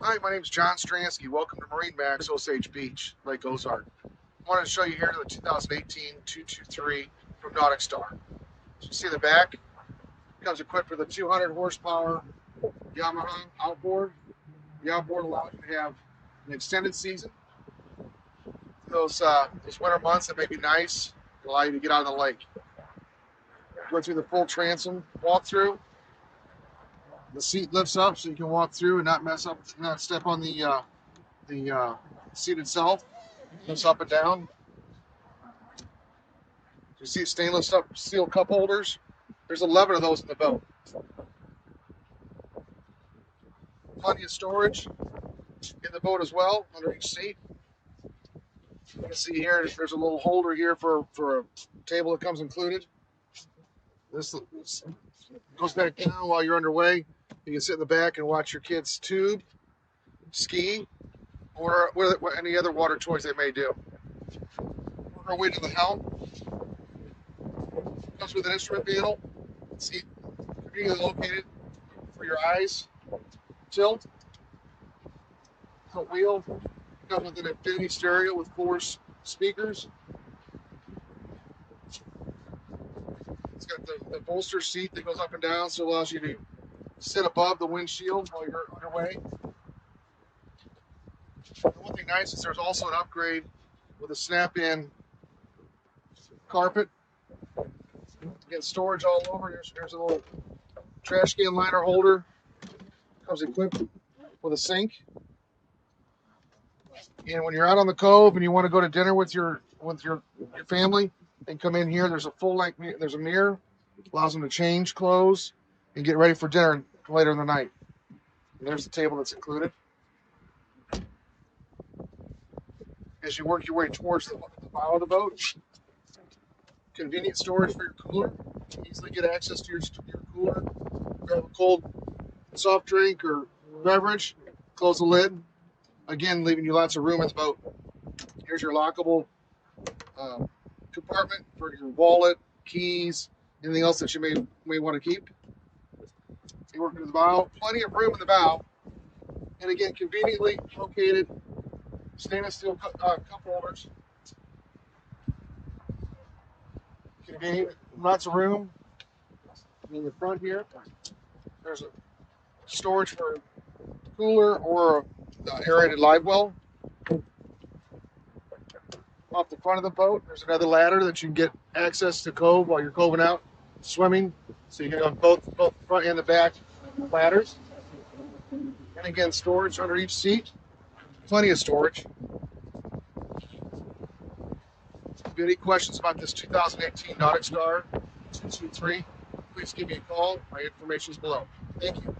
Hi, my name is John Stransky. Welcome to MarineMax, Osage Beach, Lake Ozarks. I wanted to show you here the 2018 223 from NauticStar. As you see the back, it comes equipped with a 200 horsepower Yamaha outboard. The outboard allows you to have an extended season. Those winter months that may be nice, allow you to get out of the lake. Go through the full transom walkthrough. The seat lifts up so you can walk through and not mess up, not step on the seat itself. Lifts up and down. You see stainless steel cup holders. There's 11 of those in the boat. Plenty of storage in the boat as well under each seat. You can see here there's a little holder here for a table that comes included. This goes back down while you're underway. You can sit in the back and watch your kids tube, ski, or any other water toys they may do. Work our way to the helm. Comes with an instrument panel. Seat conveniently located for your eyes. Tilt wheel. Comes with an infinity stereo with 4 speakers. It's got the bolster seat that goes up and down, so it allows you to sit above the windshield while you're underway. The one thing nice is there's also an upgrade with a snap-in carpet. Again, storage all over. There's a little trash can liner holder. Comes equipped with a sink. And when you're out on the cove and you want to go to dinner with your family, and come in here. There's a full-length. There's a mirror, allows them to change clothes and get ready for dinner later in the night. And there's the table that's included. As you work your way towards the bow of the boat, convenient storage for your cooler. You can easily get access to your cooler. Grab a cold soft drink or beverage. Close the lid. Again, leaving you lots of room in the boat. Here's your lockable compartment for your wallet, keys, anything else that you may want to keep. You work in the bow. Plenty of room in the bow. And again, conveniently located stainless steel cup holders. Convenient, lots of room. In the front here, there's a storage for cooler or aerated live well. Off the front of the boat, there's another ladder that you can get access to cove while you're coving out swimming. So you can go on both front and the back ladders. And again, storage under each seat. Plenty of storage. If you have any questions about this 2018 NauticStar 223, please give me a call. My information is below. Thank you.